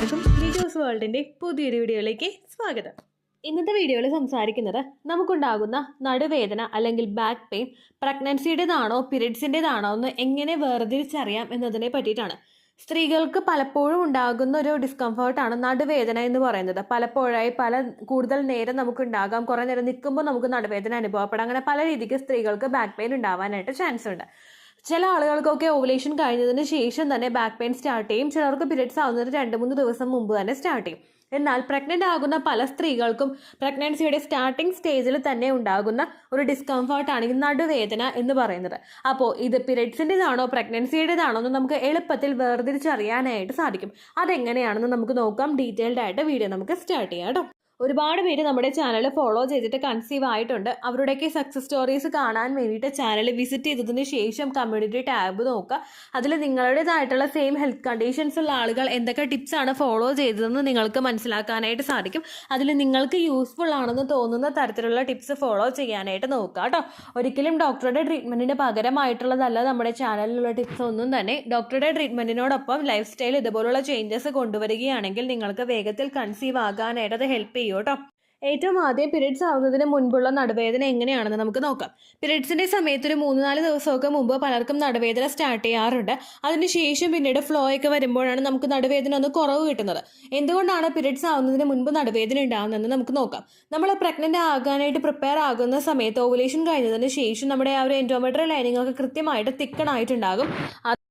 എല്ലാവർക്കും ലിജോസ് വേൾഡിൻ്റെ പുതിയൊരു വീഡിയോയിലേക്ക് സ്വാഗതം. ഇന്നത്തെ വീഡിയോയിൽ സംസാരിക്കുന്നത് നമുക്കുണ്ടാകുന്ന നടുവേദന അല്ലെങ്കിൽ ബാക്ക് പെയിൻ പ്രഗ്നൻസിയുടേതാണോ പീരിയഡ്സിൻ്റെതാണോ എന്ന് എങ്ങനെ വേർതിരിച്ചറിയാം എന്നതിനെ പറ്റിയിട്ടാണ്. സ്ത്രീകൾക്ക് പലപ്പോഴും ഉണ്ടാകുന്ന ഒരു ഡിസ്കംഫേർട്ടാണ് നടുവേദന എന്ന് പറയുന്നത്. പലപ്പോഴായി കൂടുതൽ നേരം നമുക്ക് ഉണ്ടാകാം, കുറേ നേരം നിൽക്കുമ്പോൾ നമുക്ക് നടുവേദന അനുഭവപ്പെടാം. അങ്ങനെ പല രീതിക്ക് സ്ത്രീകൾക്ക് ബാക്ക് പെയിൻ ഉണ്ടാവാനായിട്ട് ചാൻസ് ഉണ്ട്. ചില ആളുകൾക്കൊക്കെ ഓവുലേഷൻ കഴിഞ്ഞതിന് ശേഷം തന്നെ ബാക്ക് പെയിൻ സ്റ്റാർട്ട് ചെയ്യും. ചിലർക്ക് പീരിയഡ്സ് ആവുന്നതിന് 2-3 ദിവസം മുമ്പ് തന്നെ സ്റ്റാർട്ട് ചെയ്യും. എന്നാൽ പ്രഗ്നൻ്റ് ആകുന്ന പല സ്ത്രീകൾക്കും പ്രഗ്നൻസിയുടെ സ്റ്റാർട്ടിംഗ് സ്റ്റേജിൽ തന്നെ ഉണ്ടാകുന്ന ഒരു ഡിസ്കംഫർട്ടാണ് ഈ നടുവേദന എന്ന് പറയുന്നത്. അപ്പോൾ ഇത് പീരിയഡ്സിൻ്റെതാണോ പ്രഗ്നൻസിയുടേതാണോ എന്ന് നമുക്ക് എളുപ്പത്തിൽ വേർതിരിച്ചറിയാനായിട്ട് സാധിക്കും. അതെങ്ങനെയാണെന്ന് നമുക്ക് നോക്കാം. ഡീറ്റെയിൽഡ് ആയിട്ട് വീഡിയോ നമുക്ക് സ്റ്റാർട്ട് ചെയ്യാം കേട്ടോ. ഒരുപാട് പേര് നമ്മുടെ ചാനൽ ഫോളോ ചെയ്തിട്ട് കൺസീവ് ആയിട്ടുണ്ട്. അവരുടെയൊക്കെ സക്സസ് സ്റ്റോറീസ് കാണാൻ വേണ്ടിയിട്ട് ചാനൽ വിസിറ്റ് ചെയ്തതിന് ശേഷം കമ്മ്യൂണിറ്റി ടാബ് നോക്കുക. അതിൽ നിങ്ങളുടേതായിട്ടുള്ള സെയിം ഹെൽത്ത് കണ്ടീഷൻസ് ഉള്ള ആളുകൾ എന്തൊക്കെ ടിപ്സാണ് ഫോളോ ചെയ്തതെന്ന് നിങ്ങൾക്ക് മനസ്സിലാക്കാനായിട്ട് സാധിക്കും. അതിൽ നിങ്ങൾക്ക് യൂസ്ഫുൾ ആണെന്ന് തോന്നുന്ന തരത്തിലുള്ള ടിപ്സ് ഫോളോ ചെയ്യാനായിട്ട് നോക്കുക കേട്ടോ. ഒരിക്കലും ഡോക്ടറുടെ ട്രീറ്റ്മെൻറ്റിന് പകരമായിട്ടുള്ളതല്ല നമ്മുടെ ചാനലിലുള്ള ടിപ്സ് ഒന്നും തന്നെ. ഡോക്ടറുടെ ട്രീറ്റ്മെൻറ്റിനോടൊപ്പം ലൈഫ് സ്റ്റൈൽ ഇതുപോലുള്ള ചേഞ്ചസ് കൊണ്ടുവരികയാണെങ്കിൽ നിങ്ങൾക്ക് വേഗത്തിൽ കൺസീവ് ആകാനായിട്ട് അത് ഹെൽപ്പ് ചെയ്യും കേട്ടോ. ഏറ്റവും ആദ്യം പീരിയഡ്സ് ആവുന്നതിന് മുൻപുള്ള നടുവേദന എങ്ങനെയാണെന്ന് നമുക്ക് നോക്കാം. പീരിയഡ്സിൻ്റെ സമയത്ത് ഒരു 3-4 ദിവസമൊക്കെ മുമ്പ് പലർക്കും നടുവേദന സ്റ്റാർട്ട് ചെയ്യാറുണ്ട്. അതിനുശേഷം പിന്നീട് ഫ്ലോ ഒക്കെ വരുമ്പോഴാണ് നമുക്ക് നടുവേദന ഒന്ന് കുറവ് കിട്ടുന്നത്. എന്തുകൊണ്ടാണ് പീരിയഡ്സ് ആവുന്നതിന് മുൻപ് നടുവേദന ഉണ്ടാകുന്നതെന്ന് നമുക്ക് നോക്കാം. നമ്മൾ പ്രഗ്നൻ്റ് ആകാനായിട്ട് പ്രിപ്പയർ ആകുന്ന സമയത്ത് ഓവുലേഷൻ കഴിഞ്ഞതിന് ശേഷം നമ്മുടെ ആ ഒരു എൻഡോമെട്രിയൽ ലൈനിങ് ഒക്കെ കൃത്യമായിട്ട് തിക്കണായിട്ടുണ്ടാകും.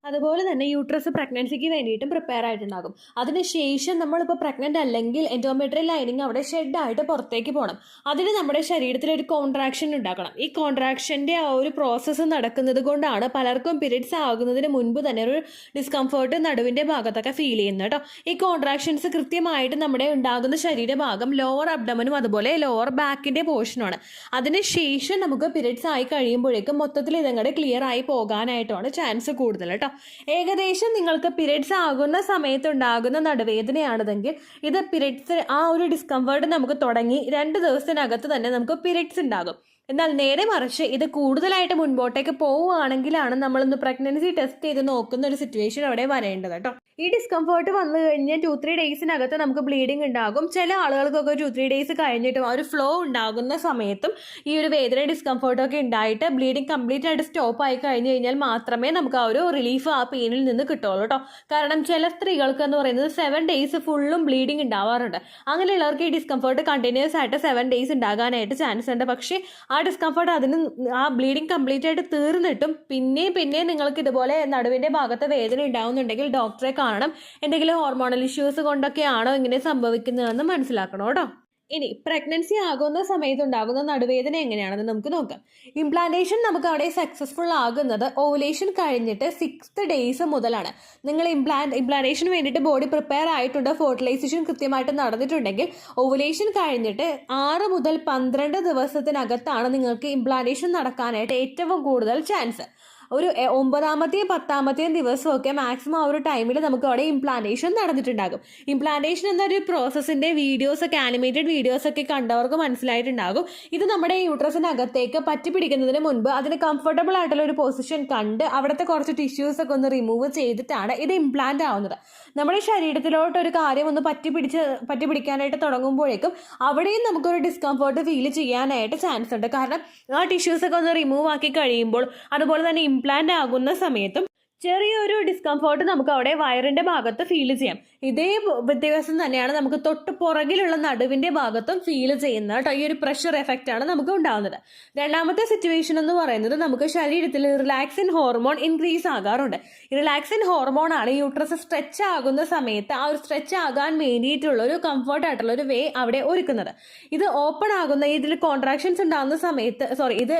അതുപോലെ തന്നെ യൂട്രസ് പ്രഗ്നൻസിക്ക് വേണ്ടിയിട്ടും പ്രിപ്പയർ ആയിട്ടുണ്ടാകും. അതിനുശേഷം നമ്മളിപ്പോൾ പ്രഗ്നൻ്റ് അല്ലെങ്കിൽ എൻഡോമെട്രിയൽ ലൈനിങ് അവിടെ ഷെഡായിട്ട് പുറത്തേക്ക് പോകണം. അതിന് നമ്മുടെ ശരീരത്തിൽ ഒരു കോൺട്രാക്ഷൻ ഉണ്ടാക്കണം. ഈ കോൺട്രാക്ഷൻ്റെ ആ ഒരു പ്രോസസ്സ് നടക്കുന്നത് കൊണ്ടാണ് പലർക്കും പീരിയഡ്സ് ആകുന്നതിന് മുൻപ് തന്നെ ഒരു ഡിസ്കംഫേർട്ട് നടുവിൻ്റെ ഭാഗത്തൊക്കെ ഫീൽ ചെയ്യുന്നത് കേട്ടോ. ഈ കോൺട്രാക്ഷൻസ് കൃത്യമായിട്ട് നമ്മുടെ ഉണ്ടാകുന്ന ശരീരഭാഗം ലോവർ അബ്ഡമനും അതുപോലെ ലോവർ ബാക്കിൻ്റെ പോർഷനാണ്. അതിനുശേഷം നമുക്ക് പീരിയഡ്സ് ആയി കഴിയുമ്പോഴേക്കും മൊത്തത്തിൽ ഇതങ്ങടെ ക്ലിയർ ആയി പോകാനായിട്ടാണ് ചാൻസ് കൂടുതൽ കേട്ടോ. ഏകദേശം നിങ്ങൾക്ക് പീരിയഡ്സ് ആകുന്ന സമയത്തുണ്ടാകുന്ന നടുവേദനയാണെന്നെങ്കിൽ ഇത് പീരിയഡ്സ് ആ ഒരു ഡിസ്കംഫർട്ട് നമുക്ക് തുടങ്ങി 2 ദിവസത്തിനകത്ത് തന്നെ നമുക്ക് പീരിയഡ്സ് ഉണ്ടാകും. എന്നാൽ നേരെ മറിച്ച് ഇത് കൂടുതലായിട്ട് മുൻപോട്ടേക്ക് പോവുകയാണെങ്കിലാണ് നമ്മളൊന്ന് പ്രഗ്നൻസി ടെസ്റ്റ് ചെയ്ത് നോക്കുന്ന ഒരു സിറ്റുവേഷൻ അവിടെ വരേണ്ടത് കേട്ടോ. ഈ ഡിസ്കംഫേർട്ട് വന്നു കഴിഞ്ഞാൽ 2-3 ഡേയ്സിനകത്ത് നമുക്ക് ബ്ലീഡിങ് ഉണ്ടാകും. ചില ആളുകൾക്കൊക്കെ 2-3 ഡേയ്സ് കഴിഞ്ഞിട്ടും ആ ഒരു ഫ്ലോ ഉണ്ടാകുന്ന സമയത്തും ഈ ഒരു വേദന ഡിസ്കംഫേർട്ടൊക്കെ ഉണ്ടായിട്ട് ബ്ലീഡിങ് കംപ്ലീറ്റ് ആയിട്ട് സ്റ്റോപ്പ് ആയി കഴിഞ്ഞ് കഴിഞ്ഞാൽ മാത്രമേ നമുക്ക് ആ ഒരു റിലീഫ് ആ പെയിനിൽ നിന്ന് കിട്ടുള്ളൂ കേട്ടോ. കാരണം ചില സ്ത്രീകൾക്ക് എന്ന് പറയുന്നത് 7 ഡേയ്സ് ഫുള്ളും ബ്ലീഡിങ് ഉണ്ടാവാറുണ്ട്. അങ്ങനെയുള്ളവർക്ക് ഈ ഡിസ്കംഫേർട്ട് കണ്ടിന്യൂസ് ആയിട്ട് 7 ഡേയ്സ് ഉണ്ടാകാനായിട്ട് ചാൻസ് ഉണ്ട്. പക്ഷേ ആ ഡിസ്കംഫർട്ട് ആ ബ്ലീഡിങ് കംപ്ലീറ്റ് ആയിട്ട് തീർന്നിട്ടും പിന്നെ നിങ്ങൾക്ക് ഇതുപോലെ നടുവിൻ്റെ ഭാഗത്ത് വേദന ഉണ്ടാവുന്നുണ്ടെങ്കിൽ ഡോക്ടറെ കാണണം. എന്തെങ്കിലും ഹോർമോണൽ ഇഷ്യൂസ് കൊണ്ടൊക്കെയാണോ ഇങ്ങനെ സംഭവിക്കുന്നതെന്ന് മനസ്സിലാക്കണം കേട്ടോ. ഇനി പ്രഗ്നൻസി ആകുന്ന സമയത്തുണ്ടാകുന്ന നടുവേദന എങ്ങനെയാണെന്ന് നമുക്ക് നോക്കാം. ഇംപ്ലാന്റേഷൻ നമുക്ക് അവിടെ സക്സസ്ഫുൾ ആകുന്നത് ഓവുലേഷൻ കഴിഞ്ഞിട്ട് 6th ഡേയ്സ് മുതലാണ്. നിങ്ങൾ ഇംപ്ലാന്റേഷന് വേണ്ടിയിട്ട് ബോഡി പ്രിപ്പയർ ആയിട്ടുണ്ട്, ഫെർട്ടിലൈസേഷൻ കൃത്യമായിട്ട് നടന്നിട്ടുണ്ടെങ്കിൽ ഓവുലേഷൻ കഴിഞ്ഞിട്ട് 6 മുതൽ 12 ദിവസത്തിനകത്താണ് നിങ്ങൾക്ക് ഇംപ്ലാന്റേഷൻ നടക്കാനായിട്ട് ഏറ്റവും കൂടുതൽ ചാൻസ്. ഒരു 9ാമത്തെയും 10ാമത്തെയും ദിവസമൊക്കെ മാക്സിമം ആ ഒരു ടൈമിൽ നമുക്ക് അവിടെ ഇംപ്ലാന്റേഷൻ നടന്നിട്ടുണ്ടാകും. ഇംപ്ലാന്റേഷൻ എന്നൊരു പ്രോസസ്സിൻ്റെ വീഡിയോസൊക്കെ ആനിമേറ്റഡ് വീഡിയോസൊക്കെ കണ്ടവർക്ക് മനസ്സിലായിട്ടുണ്ടാകും. ഇത് നമ്മുടെ യൂട്രസിനകത്തേക്ക് പറ്റിപ്പിടിക്കുന്നതിന് മുൻപ് അതിന് കംഫർട്ടബിൾ ആയിട്ടുള്ള ഒരു പൊസിഷൻ കണ്ട് അവിടുത്തെ കുറച്ച് ടിഷ്യൂസൊക്കെ ഒന്ന് റിമൂവ് ചെയ്തിട്ടാണ് ഇത് ഇംപ്ലാന്റ് ആവുന്നത്. നമ്മുടെ ശരീരത്തിലോട്ട് ഒരു കാര്യം ഒന്ന് പറ്റിപ്പിടിക്കാനായിട്ട് തുടങ്ങുമ്പോഴേക്കും അവിടെയും നമുക്കൊരു ഡിസ്കംഫേർട്ട് ഫീൽ ചെയ്യാനായിട്ട് ചാൻസ് ഉണ്ട്. കാരണം ആ ടിഷ്യൂസൊക്കെ ഒന്ന് റിമൂവ് ആക്കി കഴിയുമ്പോൾ അതുപോലെ തന്നെ ഇംപ്ലാന്റ് ആകുന്ന സമയത്തും ചെറിയൊരു ഡിസ്കംഫേർട്ട് നമുക്ക് അവിടെ വയറിൻ്റെ ഭാഗത്ത് ഫീൽ ചെയ്യാം. ഇതേ വ്യത്യാസം തന്നെയാണ് നമുക്ക് തൊട്ട് പുറകിലുള്ള നടുവിൻ്റെ ഭാഗത്തും ഫീൽ ചെയ്യുന്നത് കേട്ടോ. ഈ ഒരു പ്രഷർ എഫക്റ്റാണ് നമുക്ക് ഉണ്ടാകുന്നത്. രണ്ടാമത്തെ സിറ്റുവേഷൻ എന്ന് പറയുന്നത് നമുക്ക് ശരീരത്തിൽ റിലാക്സിൻ ഹോർമോൺ ഇൻക്രീസ് ആകാറുണ്ട്. ഈ റിലാക്സിൻ ഹോർമോണാണ് യൂട്രസ് സ്ട്രെച്ച് ആകുന്ന സമയത്ത് ആ ഒരു സ്ട്രെച്ച് ആകാൻ വേണ്ടിയിട്ടുള്ള ഒരു കംഫർട്ട് ആയിട്ടുള്ള ഒരു വേ അവിടെ ഒരുക്കുന്നത്. ഇത് ഓപ്പൺ ആകുന്ന ഇതിൽ കോൺട്രാക്ഷൻസ് ഉണ്ടാകുന്ന സമയത്ത് ഇത്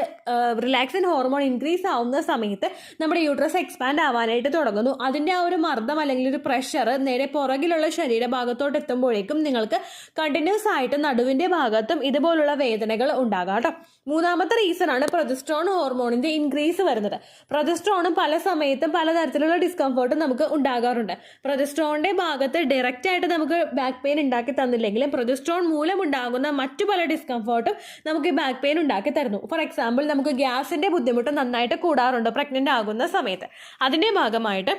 റിലാക്സിൻ ഹോർമോൺ ഇൻക്രീസ് ആവുന്ന സമയത്ത് നമ്മുടെ യൂട്രസ് എക്സ്പാൻഡ് ആവാനായിട്ട് തുടങ്ങുന്നു. അതിൻ്റെ ആ ഒരു മർദ്ദം അല്ലെങ്കിൽ ഒരു പ്രഷർ നേരെ പുറകിലുള്ള ശരീരഭാഗത്തോട്ട് എത്തുമ്പോഴേക്കും നിങ്ങൾക്ക് കണ്ടിന്യൂസ് ആയിട്ട് നടുവിൻ്റെ ഭാഗത്തും ഇതുപോലുള്ള വേദനകൾ ഉണ്ടാകാം കേട്ടോ. മൂന്നാമത്തെ റീസൺ ആണ് പ്രൊജസ്ട്രോൺ ഹോർമോണിൻ്റെ ഇൻക്രീസ് വരുന്നത്. പ്രൊജസ്ട്രോണും പല സമയത്തും പലതരത്തിലുള്ള ഡിസ്കംഫേർട്ടും നമുക്ക് ഉണ്ടാകാറുണ്ട്. പ്രൊജസ്ട്രോണിൻ്റെ ഭാഗത്ത് ഡയറക്റ്റ് ആയിട്ട് നമുക്ക് ബാക്ക് പെയിൻ ഉണ്ടാക്കി തന്നില്ലെങ്കിലും പ്രൊജസ്ട്രോൺ മൂലമുണ്ടാകുന്ന മറ്റു പല ഡിസ്കംഫേർട്ടും നമുക്ക് ബാക്ക് പെയിൻ ഉണ്ടാക്കി തരുന്നു. ഫോർ എക്സാമ്പിൾ നമുക്ക് ഗ്യാസിൻ്റെ ബുദ്ധിമുട്ട് നന്നായിട്ട് കൂടാറുണ്ട് പ്രഗ്നൻ്റ് ആകുന്ന സമയത്ത്. അതിൻ്റെ ഭാഗമായിട്ട്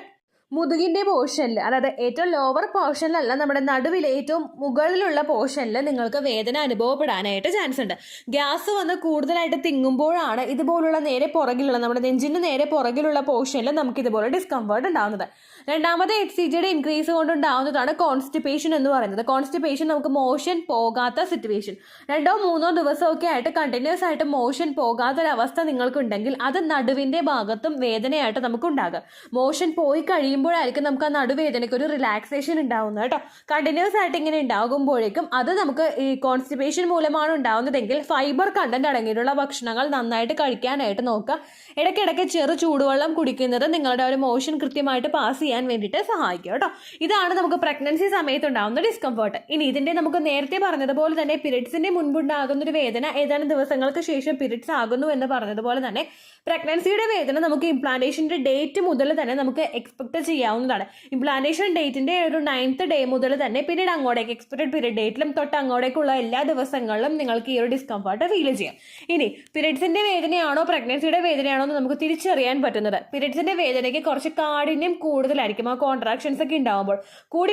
മുതുകിൻ്റെ പോർഷനിൽ, അതായത് ഏറ്റവും ലോവർ പോർഷനിലല്ല, നമ്മുടെ നടുവിൽ ഏറ്റവും മുകളിലുള്ള പോർഷനിൽ നിങ്ങൾക്ക് വേദന അനുഭവപ്പെടാനായിട്ട് ചാൻസ് ഉണ്ട്. ഗ്യാസ് വന്ന് കൂടുതലായിട്ട് തിങ്ങുമ്പോഴാണ് ഇതുപോലുള്ള നേരെ പുറകിലുള്ള, നമ്മുടെ നെഞ്ചിൻ്റെ നേരെ പുറകിലുള്ള പോർഷനിൽ നമുക്ക് ഇതുപോലെ ഡിസ്കംഫർട്ട് ഉണ്ടാകുന്നത്. രണ്ടാമത്തെ HCGയുടെ ഇൻക്രീസ് കൊണ്ടുണ്ടാവുന്നതാണ് കോൺസ്റ്റിപ്പേഷൻ എന്ന് പറയുന്നത്. കോൺസ്റ്റിപ്പേഷൻ നമുക്ക് മോഷൻ പോകാത്ത സിറ്റുവേഷൻ, 2-3 ദിവസമൊക്കെ ആയിട്ട് കണ്ടിന്യൂസ് ആയിട്ട് മോഷൻ പോകാത്തൊരവസ്ഥ നിങ്ങൾക്കുണ്ടെങ്കിൽ അത് നടുവിൻ്റെ ഭാഗത്തും വേദനയായിട്ട് നമുക്ക് ഉണ്ടാകും. മോഷൻ പോയി കഴിയുമ്പോഴായിരിക്കും നമുക്ക് ആ നടുവേദനയ്ക്ക് ഒരു റിലാക്സേഷൻ ഉണ്ടാവുന്നത് കേട്ടോ. കണ്ടിന്യൂസ് ആയിട്ട് ഇങ്ങനെ ഉണ്ടാകുമ്പോഴേക്കും അത് നമുക്ക് ഈ കോൺസ്റ്റിപ്പേഷൻ മൂലമാണ് ഉണ്ടാവുന്നതെങ്കിൽ ഫൈബർ കണ്ടന്റ് അടങ്ങിയിട്ടുള്ള ഭക്ഷണങ്ങൾ നന്നായിട്ട് കഴിക്കാനായിട്ട് നോക്കുക. ഇടയ്ക്കിടയ്ക്ക് ചെറു ചൂടുവെള്ളം കുടിക്കുന്നത് നിങ്ങളുടെ ഒരു മോഷൻ കൃത്യമായിട്ട് പാസ് ചെയ്യാൻ വേണ്ടിയിട്ട് സഹായിക്കും കേട്ടോ. ഇതാണ് നമുക്ക് പ്രഗ്നൻസി സമയത്ത് ഉണ്ടാകുന്ന ഡിസ്കംഫർട്ട്. ഇനി ഇതിൻ്റെ നമുക്ക് നേരത്തെ പറഞ്ഞതുപോലെ തന്നെ പീരിയഡ്സിൻ്റെ മുൻപുണ്ടാകുന്ന ഒരു വേദന ഏതാനും ദിവസങ്ങൾക്ക് ശേഷം പീരിയഡ്സ് ആകുന്നു എന്ന് പറഞ്ഞതുപോലെ തന്നെ പ്രഗ്നൻസിയുടെ വേദന നമുക്ക് ഇംപ്ലാന്റേഷൻ്റെ ഡേറ്റ് മുതൽ തന്നെ നമുക്ക് എക്സ്പെക്ട് ചെയ്യാവുന്നതാണ്. ഇംപ്ലാന്റേഷൻ ഡേറ്റിൻ്റെ ഒരു 9th ഡേ മുതൽ തന്നെ പിന്നീട് അങ്ങോട്ടേക്ക് എക്സ്പെക്റ്റഡ് പീരിയഡ് ഡേറ്റിലും തൊട്ട് അങ്ങോട്ടേക്കുള്ള എല്ലാ ദിവസങ്ങളിലും നിങ്ങൾക്ക് ഈ ഒരു ഡിസ്കംഫർട്ട് ഫീൽ ചെയ്യാം. ഇനി പീരിയഡ്സിൻ്റെ വേദനയാണോ പ്രഗ്നൻസിയുടെ വേദനയാണോ എന്ന് നമുക്ക് തിരിച്ചറിയാൻ പറ്റുന്നത്. പീരിയഡ്സിൻ്റെ വേദനയ്ക്ക് കുറച്ച് കാഠിന്യം കൂടുതലായിരിക്കും. ആ കോൺട്രാക്ഷൻസ് ഒക്കെ ഉണ്ടാകുമ്പോൾ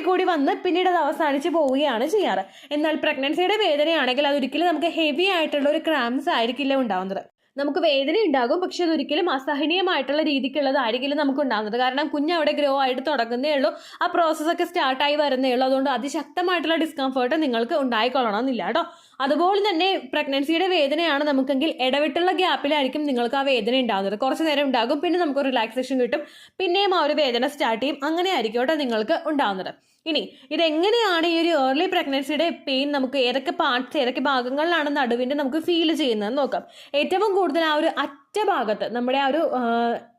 കൂടി വന്ന് പിന്നീട് അത് അവസാനിച്ച് പോവുകയാണ് ചെയ്യാറ്. എന്നാൽ പ്രഗ്നൻസിയുടെ വേദനയാണെങ്കിൽ അതൊരിക്കലും നമുക്ക് ഹെവി ആയിട്ടുള്ള ഒരു ക്രാംസ് ആയിരിക്കില്ല ഉണ്ടാവുന്നത്. നമുക്ക് വേദന ഉണ്ടാകും, പക്ഷെ അതൊരിക്കലും അസഹനീയമായിട്ടുള്ള രീതിക്കുള്ളതായിരിക്കില്ല നമുക്ക് ഉണ്ടാകുന്നത്. കാരണം കുഞ്ഞ് അവിടെ ഗ്രോ ആയിട്ട് തുടങ്ങുന്നേ ഉള്ളൂ, ആ പ്രോസസ്സൊക്കെ സ്റ്റാർട്ടായി വരുന്നേ ഉള്ളൂ. അതുകൊണ്ട് അതിശക്തമായിട്ടുള്ള ഡിസ്കംഫർട്ട് നിങ്ങൾക്ക് ഉണ്ടായിക്കൊള്ളണമെന്നില്ല കേട്ടോ. അതുപോലെ തന്നെ പ്രഗ്നൻസിയുടെ വേദനയാണ് നമുക്കെങ്കിൽ ഇടവിട്ടുള്ള ഗ്യാപ്പിലായിരിക്കും നിങ്ങൾക്ക് ആ വേദന ഉണ്ടാകുന്നത്. കുറച്ച് നേരം ഉണ്ടാകും, പിന്നെ നമുക്ക് റിലാക്സേഷൻ കിട്ടും, പിന്നെയും ആ ഒരു വേദന സ്റ്റാർട്ട് ചെയ്യും. അങ്ങനെ ആയിരിക്കും കേട്ടോ നിങ്ങൾക്ക് ഉണ്ടാകുന്നത്. ഇനി ഇതെങ്ങനെയാണ് ഈ ഒരു ഏർലി പ്രഗ്നൻസിയുടെ പെയിൻ നമുക്ക് ഏതൊക്കെ പാർട്സ്, ഏതൊക്കെ ഭാഗങ്ങളിലാണ് നടുവിൻ്റെ നമുക്ക് ഫീൽ ചെയ്യുന്നതെന്ന് നോക്കാം. ഏറ്റവും കൂടുതൽ ആ ഒരു ഒറ്റ ഭാഗത്ത് നമ്മുടെ ആ ഒരു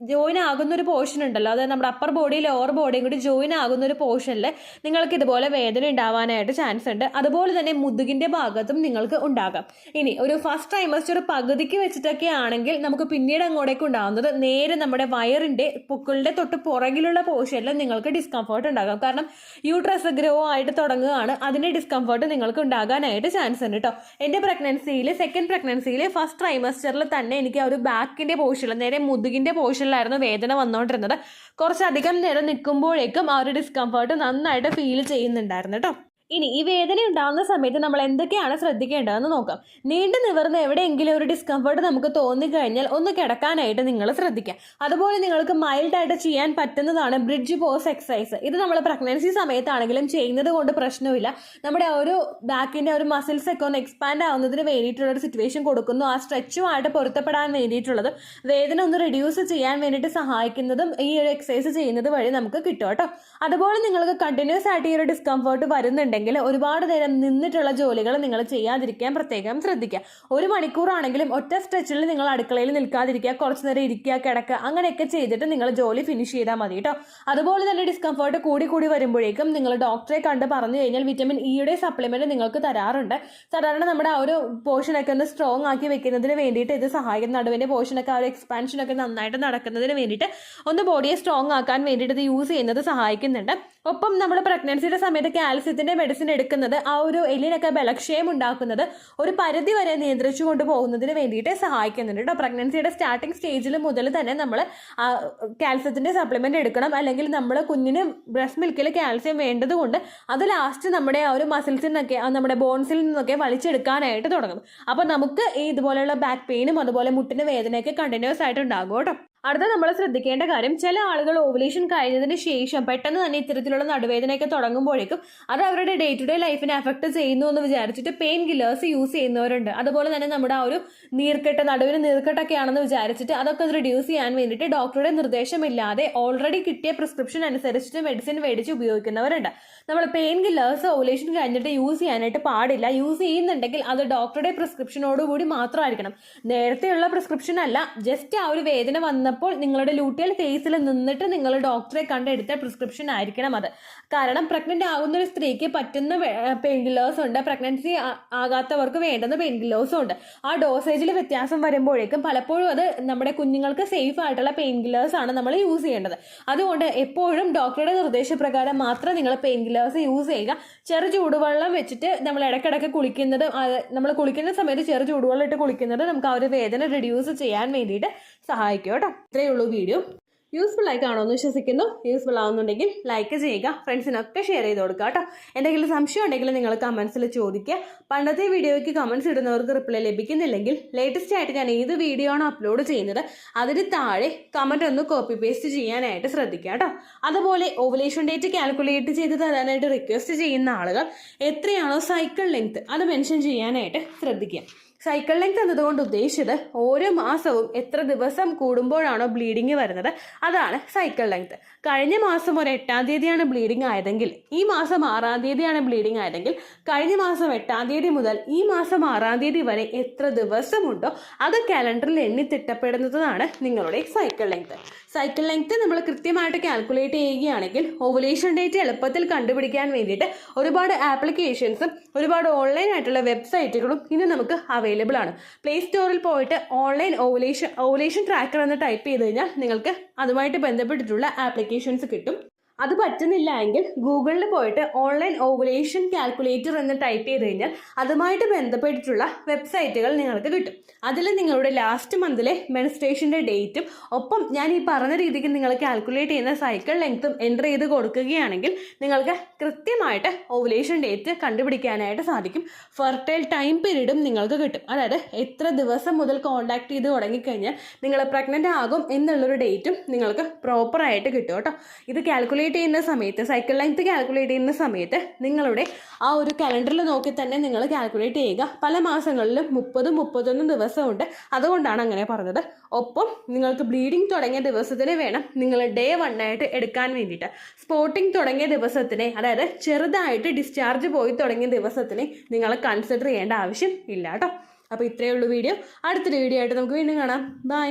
ജോയിൻ ആകുന്ന ഒരു പോർഷൻ ഉണ്ടല്ലോ, അതായത് നമ്മുടെ അപ്പർ ബോഡിയും ലോവർ ബോഡിയും കൂടി ജോയിൻ ആകുന്ന ഒരു പോർഷനിൽ നിങ്ങൾക്ക് ഇതുപോലെ വേദന ഉണ്ടാവാനായിട്ട് ചാൻസ് ഉണ്ട്. അതുപോലെ തന്നെ മുതുകിൻ്റെ ഭാഗത്തും നിങ്ങൾക്ക് ഉണ്ടാകാം. ഇനി ഒരു ഫസ്റ്റ് ട്രൈമസ്റ്റർ പകുതിക്ക് വെച്ചിട്ടൊക്കെ ആണെങ്കിൽ നമുക്ക് പിന്നീട് അങ്ങോട്ടേക്ക് ഉണ്ടാകുന്നത് നേരെ നമ്മുടെ വയറിൻ്റെ പൊക്കിളിൻ്റെ തൊട്ട് പുറകിലുള്ള പോർഷനിൽ നിങ്ങൾക്ക് ഡിസ്കംഫർട്ട് ഉണ്ടാകാം. കാരണം യൂട്രസ് ഗ്രോ ആയിട്ട് തുടങ്ങുകയാണ്, അതിൻ്റെ ഡിസ്കംഫർട്ട് നിങ്ങൾക്ക് ഉണ്ടാകാനായിട്ട് ചാൻസ് ഉണ്ട് കേട്ടോ. എൻ്റെ പ്രഗ്നൻസിയിൽ, സെക്കൻഡ് പ്രഗ്നൻസിയിൽ ഫസ്റ്റ് ട്രൈമസ്റ്ററിൽ തന്നെ എനിക്ക് ആ ഒരു ബാക്കിൻ്റെ പോർഷനിൽ, നേരെ മുതുകിൻ്റെ പോർഷനിലായിരുന്നു വേദന വന്നുകൊണ്ടിരുന്നത്. കുറച്ചധികം നേരം നിൽക്കുമ്പോഴേക്കും ആ ഒരു ഡിസ്കംഫർട്ട് നന്നായിട്ട് ഫീൽ ചെയ്യുന്നുണ്ടായിരുന്നു കേട്ടോ. ഇനി ഈ വേദന ഉണ്ടാകുന്ന സമയത്ത് നമ്മൾ എന്തൊക്കെയാണ് ശ്രദ്ധിക്കേണ്ടതെന്ന് നോക്കാം. നീണ്ടു നിവർന്ന് എവിടെയെങ്കിലും ഒരു ഡിസ്കംഫർട്ട് നമുക്ക് തോന്നിക്കഴിഞ്ഞാൽ ഒന്ന് കിടക്കാനായിട്ട് നിങ്ങൾ ശ്രദ്ധിക്കുക. അതുപോലെ നിങ്ങൾക്ക് മൈൽഡായിട്ട് ചെയ്യാൻ പറ്റുന്നതാണ് ബ്രിഡ്ജ് പോസ് എക്സസൈസ്. ഇത് നമ്മൾ പ്രഗ്നൻസി സമയത്താണെങ്കിലും ചെയ്യുന്നത് കൊണ്ട് പ്രശ്നമില്ല. നമ്മുടെ ആ ഒരു ബാക്കിൻ്റെ ഒരു മസിൽസ് ഒക്കെ ഒന്ന് എക്സ്പാൻഡ് ആവുന്നതിന് വേണ്ടിയിട്ടുള്ള ഒരു സിറ്റുവേഷൻ കൊടുക്കുന്നു. ആ സ്ട്രെച്ചുമായിട്ട് പൊരുത്തപ്പെടാൻ വേണ്ടിയിട്ടുള്ളത്, വേദന ഒന്ന് റെഡ്യൂസ് ചെയ്യാൻ വേണ്ടിയിട്ട് സഹായിക്കുന്നതും ഈ ഒരു എക്സസൈസ് ചെയ്യുന്നത് വഴി നമുക്ക് കിട്ടും കേട്ടോ. അതുപോലെ നിങ്ങൾക്ക് കണ്ടിന്യൂസ് ആയിട്ട് ഈ ഒരു ഡിസ്കംഫർട്ട് വരുന്നുണ്ടെങ്കിൽ ഒരുപാട് നേരം നിന്നിട്ടുള്ള ജോലികൾ നിങ്ങൾ ചെയ്യാതിരിക്കാൻ പ്രത്യേകം ശ്രദ്ധിക്കുക. 1 മണിക്കൂറാണെങ്കിലും ഒറ്റ സ്ട്രെച്ചിൽ നിങ്ങൾ അടുക്കളയിൽ നിൽക്കാതിരിക്കുക, കുറച്ച് നേരം ഇരിക്കുക, കിടക്കുക, അങ്ങനെയൊക്കെ ചെയ്തിട്ട് നിങ്ങൾ ജോലി ഫിനിഷ് ചെയ്താൽ മതി കേട്ടോ. അതുപോലെ തന്നെ ഡിസ്കംഫർട്ട് കൂടി വരുമ്പോഴേക്കും നിങ്ങൾ ഡോക്ടറെ കണ്ട് പറഞ്ഞു കഴിഞ്ഞാൽ വിറ്റമിൻ ഇയുടെ സപ്ലിമെന്റ് നിങ്ങൾക്ക് തരാറുണ്ട്. സാധാരണ നമ്മുടെ ആ ഒരു പോർഷനൊക്കെ ഒന്ന് സ്ട്രോങ് ആക്കി വെക്കുന്നതിന് വേണ്ടിയിട്ട് ഇത് സഹായിക്കും. നടുവിൻ്റെ പോർഷനൊക്കെ ആ ഒരു എക്സ്പാൻഷനൊക്കെ നന്നായിട്ട് നടക്കുന്നതിന് വേണ്ടിയിട്ട് ഒന്ന് ബോഡിയെ സ്ട്രോങ് ആക്കാൻ വേണ്ടിയിട്ട് ഇത് യൂസ് ചെയ്യുന്നത് സഹായിക്കുന്നുണ്ട്. ഒപ്പം നമ്മൾ പ്രഗ്നൻസിയുടെ സമയത്ത് കാൽസ്യത്തിൻ്റെ മെഡിസിൻ എടുക്കുന്നത് ആ ഒരു എല്ലിനൊക്കെ ബലക്ഷയം ഉണ്ടാക്കുന്നത് ഒരു പരിധി വരെ നിയന്ത്രിച്ചു കൊണ്ടുപോകുന്നതിന് വേണ്ടിയിട്ട് സഹായിക്കുന്നുണ്ട് കേട്ടോ. പ്രഗ്നൻസിയുടെ സ്റ്റാർട്ടിങ് സ്റ്റേജിൽ മുതൽ തന്നെ നമ്മൾ കാൽസ്യത്തിൻ്റെ സപ്ലിമെൻ്റ് എടുക്കണം. അല്ലെങ്കിൽ നമ്മൾ കുഞ്ഞിന് ബ്രസ്റ്റ് മിൽക്കിൽ കാൽസ്യം വേണ്ടതുകൊണ്ട് അത് ലാസ്റ്റ് നമ്മുടെ ആ ഒരു മസിൽസിൽ നിന്നൊക്കെ, നമ്മുടെ ബോൺസിൽ നിന്നൊക്കെ വലിച്ചെടുക്കാനായിട്ട് തുടങ്ങും. അപ്പോൾ നമുക്ക് ഈ ഇതുപോലെയുള്ള ബാക്ക് പെയിനും അതുപോലെ മുട്ടിന് വേദനയൊക്കെ കണ്ടിന്യൂസ് ആയിട്ട് ഉണ്ടാകും കേട്ടോ. അടുത്ത നമ്മൾ ശ്രദ്ധിക്കേണ്ട കാര്യം, ചില ആളുകൾ ഓവുലേഷൻ കഴിഞ്ഞതിന് ശേഷം പെട്ടെന്ന് തന്നെ ഇത്തരത്തിലുള്ള നടുവേദനയൊക്കെ തുടങ്ങുമ്പോഴേക്കും അത് അവരുടെ ഡേ ടു ഡേ ലൈഫിനെ അഫക്റ്റ് ചെയ്യുന്നു എന്ന് വിചാരിച്ചിട്ട് പെയിൻ കില്ലേഴ്സ് യൂസ് ചെയ്യുന്നവരുണ്ട്. അതുപോലെ തന്നെ നമ്മുടെ ആ ഒരു നീർക്കെട്ട്, നടുവിന് നീർക്കെട്ടൊക്കെ ആണെന്ന് വിചാരിച്ചിട്ട് അതൊക്കെ റിഡ്യൂസ് ചെയ്യാൻ വേണ്ടിയിട്ട് ഡോക്ടറുടെ നിർദ്ദേശമില്ലാതെ ഓൾറെഡി കിട്ടിയ പ്രിസ്ക്രിപ്ഷൻ അനുസരിച്ചിട്ട് മെഡിസിൻ മേടിച്ച് ഉപയോഗിക്കുന്നവരുണ്ട്. നമ്മൾ പെയിൻ കില്ലേഴ്സ് ഓവുലേഷൻ കഴിഞ്ഞിട്ട് യൂസ് ചെയ്യാനായിട്ട് പാടില്ല. യൂസ് ചെയ്യുന്നുണ്ടെങ്കിൽ അത് ഡോക്ടറുടെ പ്രിസ്ക്രിപ്ഷനോടുകൂടി മാത്രമായിരിക്കണം. നേരത്തെയുള്ള പ്രിസ്ക്രിപ്ഷൻ അല്ല, ജസ്റ്റ് ആ ഒരു വേദന വന്നപ്പോൾ നിങ്ങളുടെ ലൂട്ടിയൽ ഫേസിൽ നിന്നിട്ട് നിങ്ങൾ ഡോക്ടറെ കണ്ടെടുത്ത പ്രിസ്ക്രിപ്ഷൻ ആയിരിക്കണം അത്. കാരണം പ്രഗ്നന്റ് ആകുന്ന ഒരു സ്ത്രീക്ക് പറ്റുന്ന പെയിൻ കില്ലേഴ്സ് ഉണ്ട്, പ്രഗ്നൻസി ആകാത്തവർക്ക് വേണ്ടുന്ന പെയിൻ കില്ലേഴ്സും ഉണ്ട്. ആ ഡോസേജിൽ വ്യത്യാസം വരുമ്പോഴേക്കും പലപ്പോഴും അത് നമ്മുടെ കുഞ്ഞുങ്ങൾക്ക് സേഫ് ആയിട്ടുള്ള പെയിൻ കില്ലേഴ്സ് ആണ് നമ്മൾ യൂസ് ചെയ്യേണ്ടത്. അതുകൊണ്ട് എപ്പോഴും ഡോക്ടറുടെ നിർദ്ദേശപ്രകാരം മാത്രം നിങ്ങൾ പെയിൻ കില്ലേഴ്സ് യൂസ് ചെയ്യുക. ചെറു ചൂടുവെള്ളം വെച്ചിട്ട് നമ്മൾ ഇടയ്ക്കിടയ്ക്ക് കുളിക്കുന്നത്, നമ്മൾ കുളിക്കുന്ന സമയത്ത് ചെറു ചൂടുവെള്ളം ഇട്ട് കുളിക്കുന്നത് നമുക്ക് ആ ഒരു വേദന റിഡ്യൂസ് ചെയ്യാൻ വേണ്ടിയിട്ട് സഹായിക്കും കേട്ടോ. ഇത്രയേ ഉള്ളൂ വീഡിയോ. യൂസ്ഫുൾ ആയി കാണുമെന്ന് വിശ്വസിക്കുന്നു. യൂസ്ഫുൾ ആവുന്നുണ്ടെങ്കിൽ ലൈക്ക് ചെയ്യുക, ഫ്രണ്ട്സിനൊക്കെ ഷെയർ ചെയ്ത് കൊടുക്കുക കേട്ടോ. എന്തെങ്കിലും സംശയം ഉണ്ടെങ്കിൽ നിങ്ങൾ കമൻസിൽ ചോദിക്കുക. പണ്ടത്തെ വീഡിയോയ്ക്ക് കമൻസ് ഇടുന്നവർക്ക് റിപ്ലൈ ലഭിക്കുന്നില്ലെങ്കിൽ ലേറ്റസ്റ്റ് ആയിട്ട് ഞാൻ ഏത് വീഡിയോ ആണ് അപ്ലോഡ് ചെയ്യുന്നത് അതിന് താഴെ കമൻറ്റ് ഒന്ന് കോപ്പി പേസ്റ്റ് ചെയ്യാനായിട്ട് ശ്രദ്ധിക്കുക കേട്ടോ. അതുപോലെ ഓവുലേഷൻ ഡേറ്റ് കാൽക്കുലേറ്റ് ചെയ്ത് തരാനായിട്ട് റിക്വസ്റ്റ് ചെയ്യുന്ന ആളുകൾ എത്രയാണോ സൈക്കിൾ ലെങ്ത് അത് മെൻഷൻ ചെയ്യാനായിട്ട് ശ്രദ്ധിക്കുക. സൈക്കിൾ ലെങ്ത് എന്നതുകൊണ്ട് ഉദ്ദേശിച്ചത് ഓരോ മാസവും എത്ര ദിവസം കൂടുമ്പോഴാണോ ബ്ലീഡിങ് വരുന്നത് അതാണ് സൈക്കിൾ ലെങ്ത്. കഴിഞ്ഞ മാസം ഒരു 8-ാം തീയതിയാണ് ബ്ലീഡിങ് ആയതെങ്കിൽ ഈ മാസം 6-ാം തീയതിയാണ് ബ്ലീഡിങ് ആയതെങ്കിൽ കഴിഞ്ഞ മാസം 8-ാം തീയതി മുതൽ ഈ മാസം 6-ാം തീയതി വരെ എത്ര ദിവസമുണ്ടോ അത് കാലണ്ടറിൽ എണ്ണി തിട്ടപ്പെടുന്നതാണ് നിങ്ങളുടെ സൈക്കിൾ ലെങ്ത്. സൈക്കിൾ ലെങ്ത് നമ്മൾ കൃത്യമായിട്ട് കാൽക്കുലേറ്റ് ചെയ്യുകയാണെങ്കിൽ ഓവുലേഷൻ ഡേറ്റ് എളുപ്പത്തിൽ കണ്ടുപിടിക്കാൻ വേണ്ടിയിട്ട് ഒരുപാട് ആപ്ലിക്കേഷൻസും ഒരുപാട് ഓൺലൈൻ ആയിട്ടുള്ള വെബ്സൈറ്റുകളും ഇന്ന് നമുക്ക് അവൈലബിൾ ആണ്. പ്ലേ സ്റ്റോറിൽ പോയിട്ട് ഓൺലൈൻ ഓവുലേഷൻ ട്രാക്കർ എന്ന് ടൈപ്പ് ചെയ്ത് കഴിഞ്ഞാൽ നിങ്ങൾക്ക് അതുമായിട്ട് ബന്ധപ്പെട്ടിട്ടുള്ള ആപ്ലിക്കേഷൻസ് കിട്ടും. അത് പറ്റുന്നില്ല എങ്കിൽ ഗൂഗിളിൽ പോയിട്ട് ഓൺലൈൻ ഓവുലേഷൻ കാൽക്കുലേറ്റർ എന്ന് ടൈപ്പ് ചെയ്ത് കഴിഞ്ഞാൽ അതുമായിട്ട് ബന്ധപ്പെട്ടിട്ടുള്ള വെബ്സൈറ്റുകൾ നിങ്ങൾക്ക് കിട്ടും. അതിൽ നിങ്ങളുടെ ലാസ്റ്റ് മന്തിലെ മെൻസ്ട്രേഷൻ്റെ ഡേറ്റും ഒപ്പം ഞാൻ ഈ പറഞ്ഞ രീതിക്ക് നിങ്ങൾ കാൽക്കുലേറ്റ് ചെയ്യുന്ന സൈക്കിൾ ലെങ്ത്തും എൻ്റർ ചെയ്ത് കൊടുക്കുകയാണെങ്കിൽ നിങ്ങൾക്ക് കൃത്യമായിട്ട് ഓവുലേഷൻ ഡേറ്റ് കണ്ടുപിടിക്കാനായിട്ട് സാധിക്കും. ഫെർട്ടൈൽ ടൈം പീരീഡും നിങ്ങൾക്ക് കിട്ടും. അതായത് എത്ര ദിവസം മുതൽ കോൺടാക്ട് ചെയ്ത് തുടങ്ങിക്കഴിഞ്ഞാൽ നിങ്ങൾ പ്രഗ്നൻ്റ് ആകും എന്നുള്ളൊരു ഡേറ്റും നിങ്ങൾക്ക് പ്രോപ്പറായിട്ട് കിട്ടും കേട്ടോ. ഇത് കാൽക്കുലേറ്റ് ചെയ്യുന്ന സമയത്ത് സൈക്കിൾ ലെങ്ത് കാൽക്കുലേറ്റ് ചെയ്യുന്ന സമയത്ത് നിങ്ങളുടെ ആ ഒരു കലണ്ടറിൽ നോക്കി തന്നെ നിങ്ങൾ കാൽക്കുലേറ്റ് ചെയ്യുക. പല മാസങ്ങളിലും 30-31 ദിവസമുണ്ട്, അതുകൊണ്ടാണ് അങ്ങനെ പറഞ്ഞത്. ഒപ്പം നിങ്ങൾക്ക് ബ്ലീഡിങ് തുടങ്ങിയ ദിവസത്തിന് വേണം നിങ്ങൾ ഡേ 1 ആയിട്ട് എടുക്കാൻ വേണ്ടിയിട്ട്. സ്പോട്ടിങ് തുടങ്ങിയ ദിവസത്തിനെ, അതായത് ചെറുതായിട്ട് ഡിസ്ചാർജ് പോയി തുടങ്ങിയ ദിവസത്തിനെ നിങ്ങൾ കൺസിഡർ ചെയ്യേണ്ട ആവശ്യം ഇല്ല കേട്ടോ. അപ്പോൾ ഇത്രയേ ഉള്ളൂ വീഡിയോ. അടുത്തൊരു വീഡിയോ ആയിട്ട് നമുക്ക് വീണ്ടും കാണാം. ബൈ.